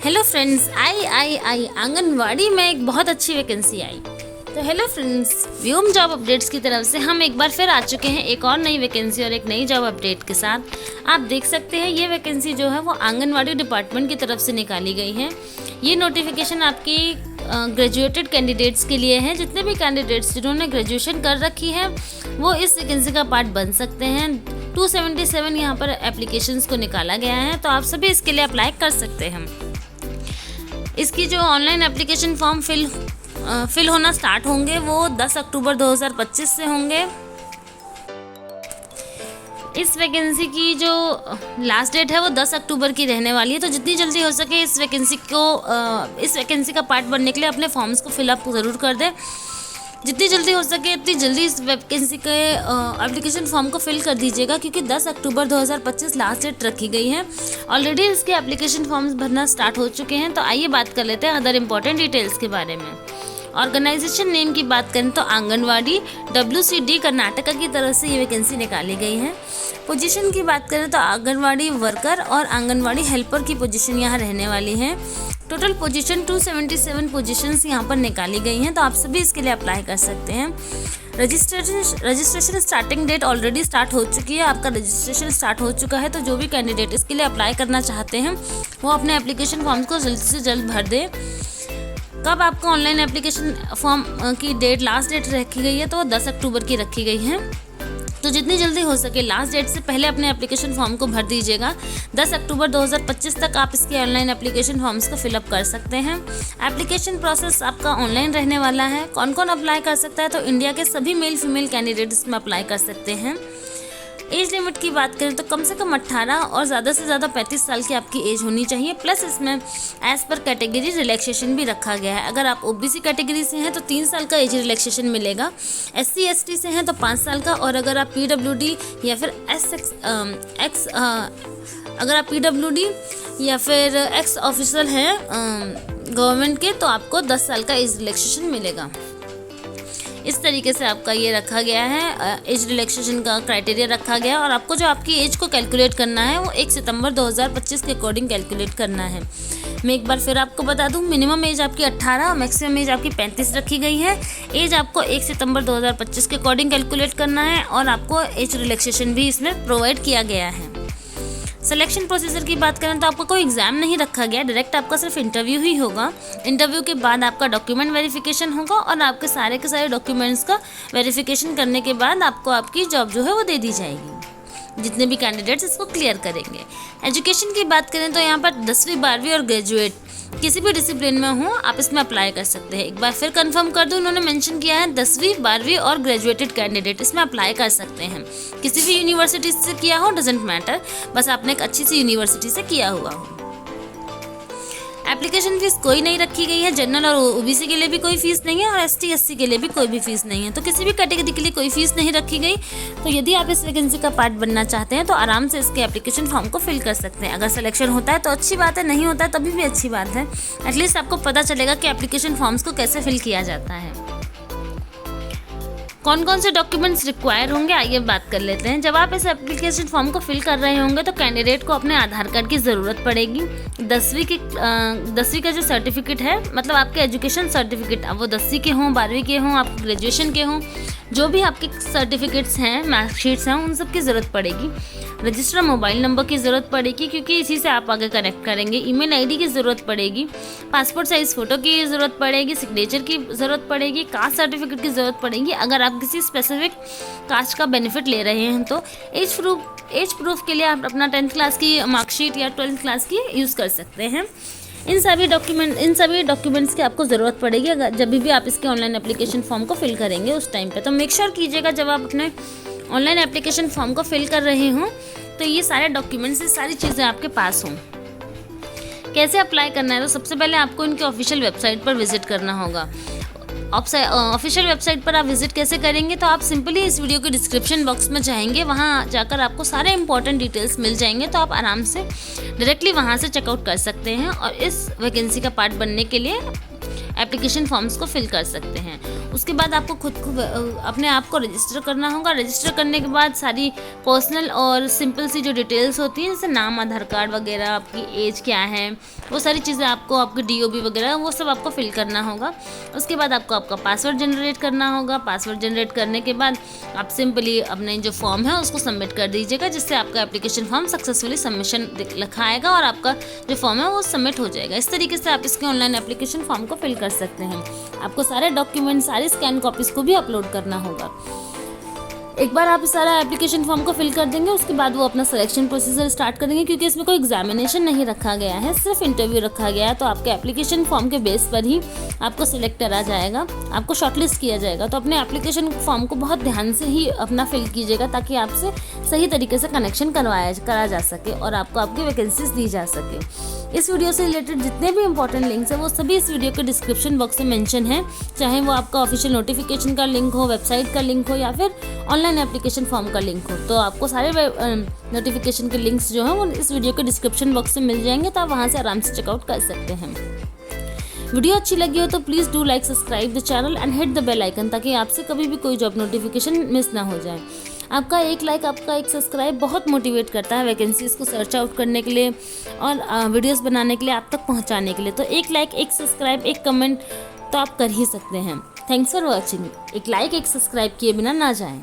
Hello friends, आई आंगनवाड़ी में एक बहुत अच्छी वैकेंसी आई। तो हेलो फ्रेंड्स, व्योम जॉब अपडेट्स की तरफ से हम एक बार फिर आ चुके हैं एक और नई वैकेंसी और एक नई जॉब अपडेट के साथ। आप देख सकते हैं ये वैकेंसी जो है वो आंगनवाड़ी डिपार्टमेंट की तरफ से निकाली गई है। ये नोटिफिकेशन आपकी ग्रेजुएटेड कैंडिडेट्स के लिए है। जितने भी कैंडिडेट्स जिन्होंने ग्रेजुएशन कर रखी है वो इस वैकेंसी का पार्ट बन सकते हैं। 277 यहाँ पर एप्लीकेशंस को निकाला गया है, तो आप सभी इसके लिए अप्लाई कर सकते हैं। इसकी जो ऑनलाइन एप्लीकेशन फॉर्म फिल होना स्टार्ट होंगे वो 10 अक्टूबर 2025 से होंगे। इस वैकेंसी की जो लास्ट डेट है वो 10 अक्टूबर की रहने वाली है, तो जितनी जल्दी हो सके इस वैकेंसी का पार्ट बनने के लिए अपने फॉर्म्स को फिलअप ज़रूर कर दें। जितनी जल्दी हो सके उतनी जल्दी इस वैकेंसी के एप्लीकेशन फॉर्म को फिल कर दीजिएगा, क्योंकि 10 अक्टूबर 2025 लास्ट डेट रखी गई है। ऑलरेडी इसके एप्लीकेशन फॉर्म्स भरना स्टार्ट हो चुके हैं। तो आइए बात कर लेते हैं अदर इम्पोर्टेंट डिटेल्स के बारे में। ऑर्गेनाइजेशन नेम की बात करें तो आंगनवाड़ी WCD कर्नाटका की तरफ से ये वैकेंसी निकाली गई है। पोजीशन की बात करें तो आंगनवाड़ी वर्कर और आंगनवाड़ी हेल्पर की पोजीशन यहाँ रहने वाली है। टोटल पोजीशन 277 पोजीशंस यहाँ पर निकाली गई हैं, तो आप सभी इसके लिए अप्लाई कर सकते हैं। Registration starting date already start हो चुकी है। आपका रजिस्ट्रेशन स्टार्ट हो चुका है, तो जो भी कैंडिडेट इसके लिए अप्लाई करना चाहते हैं वो अपने एप्लीकेशन फॉर्म्स को जल्द से जल्द भर दें। कब आपको ऑनलाइन एप्लीकेशन फॉर्म की डेट लास्ट डेट रखी गई है तो वो 10 अक्टूबर की रखी गई है, तो जितनी जल्दी हो सके लास्ट डेट से पहले अपने एप्लीकेशन फॉर्म को भर दीजिएगा। 10 अक्टूबर 2025 तक आप इसके ऑनलाइन एप्लीकेशन फॉर्म्स को फिलअप कर सकते हैं। एप्लीकेशन प्रोसेस आपका ऑनलाइन रहने वाला है। कौन कौन अप्लाई कर सकता है, तो इंडिया के सभी मेल फीमेल कैंडिडेट इसमें अप्लाई कर सकते हैं। एज लिमिट की बात करें तो कम से कम 18 और ज़्यादा से ज़्यादा 35 साल की आपकी एज होनी चाहिए। प्लस इसमें एज पर कैटेगरी रिलैक्सेशन भी रखा गया है। अगर आप OBC कैटेगरी से हैं तो 3 साल का एज रिलैक्सेशन मिलेगा। SC ST से हैं तो 5 साल का, और अगर आप PWD या फिर अगर आप PWD या फिर एक्स ऑफिसर हैं गवर्नमेंट के, तो आपको 10 साल का एज रिलैक्सेशन मिलेगा। इस तरीके से आपका ये रखा गया है, एज रिलैक्सेशन का क्राइटेरिया रखा गया। और आपको जो आपकी एज को कैलकुलेट करना है वो 1 सितंबर 2025 के अकॉर्डिंग कैलकुलेट करना है। मैं एक बार फिर आपको बता दूं, मिनिमम एज आपकी 18 और मैक्सिमम एज आपकी 35 रखी गई है। एज आपको 1 सितंबर 2025 के अकॉर्डिंग कैलकुलेट करना है, और आपको एज रिलैक्सेशन भी इसमें प्रोवाइड किया गया है। सिलेक्शन प्रोसीजर की बात करें तो आपका कोई एग्जाम नहीं रखा गया, डायरेक्ट आपका सिर्फ इंटरव्यू ही होगा। इंटरव्यू के बाद आपका डॉक्यूमेंट वेरिफिकेशन होगा, और आपके सारे के सारे डॉक्यूमेंट्स का वेरिफिकेशन करने के बाद आपको आपकी जॉब जो है वो दे दी जाएगी, जितने भी कैंडिडेट्स इसको क्लियर करेंगे। एजुकेशन की बात करें तो यहाँ पर 10वीं 12वीं और ग्रेजुएट किसी भी डिसिप्लिन में हो आप इसमें अप्लाई कर सकते हैं। एक बार फिर कंफर्म कर दूं, उन्होंने मेंशन किया है 10वीं 12वीं और ग्रेजुएटेड कैंडिडेट इसमें अप्लाई कर सकते हैं। किसी भी यूनिवर्सिटी से किया हो डजेंट मैटर, बस आपने एक अच्छी सी यूनिवर्सिटी से किया हुआ हो। एप्लीकेशन फीस कोई नहीं रखी गई है। जनरल और OBC के लिए भी कोई फीस नहीं है, और ST SC के लिए भी कोई भी फीस नहीं है, तो किसी भी कैटेगरी के लिए कोई फीस नहीं रखी गई। तो यदि आप इस वैकेंसी का पार्ट बनना चाहते हैं तो आराम से इसके एप्लीकेशन फॉर्म को फिल कर सकते हैं। अगर सिलेक्शन होता है तो अच्छी बात है, नहीं होता है तभी भी अच्छी बात है। एटलीस्ट आपको पता चलेगा कि एप्लीकेशन फॉर्म्स को कैसे फिल किया जाता है। कौन कौन से डॉक्यूमेंट्स रिक्वायर होंगे, आइए बात कर लेते हैं। जब आप इस एप्लीकेशन फॉर्म को फिल कर रहे होंगे तो कैंडिडेट को अपने आधार कार्ड की ज़रूरत पड़ेगी। 10वीं का जो सर्टिफिकेट है, मतलब आपके एजुकेशन सर्टिफिकेट, अब वो 10वीं के हों, 12वीं के हों, आप ग्रेजुएशन के हों, जो भी आपके सर्टिफिकेट्स हैं, मार्कशीट्स हैं, उन सब की ज़रूरत पड़ेगी। रजिस्टर मोबाइल नंबर की ज़रूरत पड़ेगी, क्योंकि इसी से आप आगे कनेक्ट करेंगे। ईमेल ID की ज़रूरत पड़ेगी। पासपोर्ट साइज़ फ़ोटो की ज़रूरत पड़ेगी। सिग्नेचर की ज़रूरत पड़ेगी। कास्ट सर्टिफिकेट की ज़रूरत पड़ेगी अगर आप किसी स्पेसिफिक कास्ट का बेनिफिट ले रहे हैं तो। एज प्रूफ के लिए आप अपना 10th क्लास की मार्कशीट या 12th क्लास की यूज़ कर सकते हैं। इन सभी डॉक्यूमेंट्स की आपको ज़रूरत पड़ेगी अगर जब भी आप इसके ऑनलाइन एप्लीकेशन फॉर्म को फिल करेंगे उस टाइम पे। तो मेक श्योर कीजिएगा जब आप अपने ऑनलाइन एप्लीकेशन फॉर्म को फिल कर रहे हों तो ये सारे डॉक्यूमेंट्स, ये सारी चीज़ें आपके पास हों। कैसे अप्लाई करना है, तो सबसे पहले आपको इनके ऑफिशियल वेबसाइट पर विजिट करना होगा। ऑफिशियल वेबसाइट पर आप विजिट कैसे करेंगे, तो आप सिंपली इस वीडियो के डिस्क्रिप्शन बॉक्स में जाएंगे, वहाँ जाकर आपको सारे इंपॉर्टेंट डिटेल्स मिल जाएंगे, तो आप आराम से डायरेक्टली वहाँ से चेकआउट कर सकते हैं और इस वैकेंसी का पार्ट बनने के लिए एप्लीकेशन फॉर्म्स को फिल कर सकते हैं। उसके बाद आपको खुद को अपने आप को रजिस्टर करना होगा। रजिस्टर करने के बाद सारी पर्सनल और सिंपल सी जो डिटेल्स होती हैं, जैसे नाम, आधार कार्ड वगैरह, आपकी एज क्या है, वो सारी चीज़ें आपको, आपके DOB वगैरह वो सब आपको फिल करना होगा। उसके बाद आपको आपका पासवर्ड जनरेट करना होगा। पासवर्ड जनरेट करने के बाद आप सिंपली अपने जो फॉर्म है उसको सबमिट कर दीजिएगा, जिससे आपका एप्लीकेशन फॉर्म सक्सेसफुली सबमिशन लिखा आएगा और आपका जो फॉर्म है वो सबमिट हो जाएगा। इस तरीके से आप इसके ऑनलाइन एप्लीकेशन फॉर्म को फिल कर सकते हैं। आपको सारे डॉक्यूमेंट, सारी स्कैन कॉपीज़ को भी अपलोड करना होगा। एक बार आप इस सारा एप्लीकेशन फॉर्म को फिल कर देंगे, उसके बाद वो अपना सिलेक्शन प्रोसीजर स्टार्ट करेंगे। क्योंकि इसमें कोई एग्जामिनेशन नहीं रखा गया है, सिर्फ इंटरव्यू रखा गया है, तो आपके एप्लीकेशन फॉर्म के बेस पर ही आपको सिलेक्ट करा जाएगा, आपको शॉर्टलिस्ट किया जाएगा। तो अपने एप्लीकेशन फॉर्म को बहुत ध्यान से ही अपना फिल कीजिएगा, ताकि आपसे सही तरीके से कनेक्शन करा जा सके और आपको आपकी वैकेंसीज दी जा सके। इस वीडियो से रिलेटेड जितने भी इंपॉर्टेंट लिंक्स हैं वो सभी इस वीडियो के डिस्क्रिप्शन बॉक्स में मेंशन है, चाहे वो आपका ऑफिशियल नोटिफिकेशन का लिंक हो, वेबसाइट का लिंक हो या फिर ऑनलाइन एप्लीकेशन फॉर्म का लिंक हो। तो आपको सारे नोटिफिकेशन के लिंक्स जो हैं वो इस वीडियो के डिस्क्रिप्शन बॉक्स में मिल जाएंगे, तो आप वहाँ से आराम से चेकआउट कर सकते हैं। वीडियो अच्छी लगी हो तो please do like, subscribe the channel and hit the bell icon, ताकि आपसे कभी भी कोई जॉब नोटिफिकेशन मिस ना हो जाए। आपका एक लाइक, आपका एक सब्सक्राइब बहुत मोटिवेट करता है वैकेंसीज़ को सर्च आउट करने के लिए और वीडियोस बनाने के लिए, आप तक पहुंचाने के लिए। तो एक लाइक, एक सब्सक्राइब, एक कमेंट तो आप कर ही सकते हैं। Thanks for watching. एक लाइक, एक सब्सक्राइब किए बिना ना जाएं।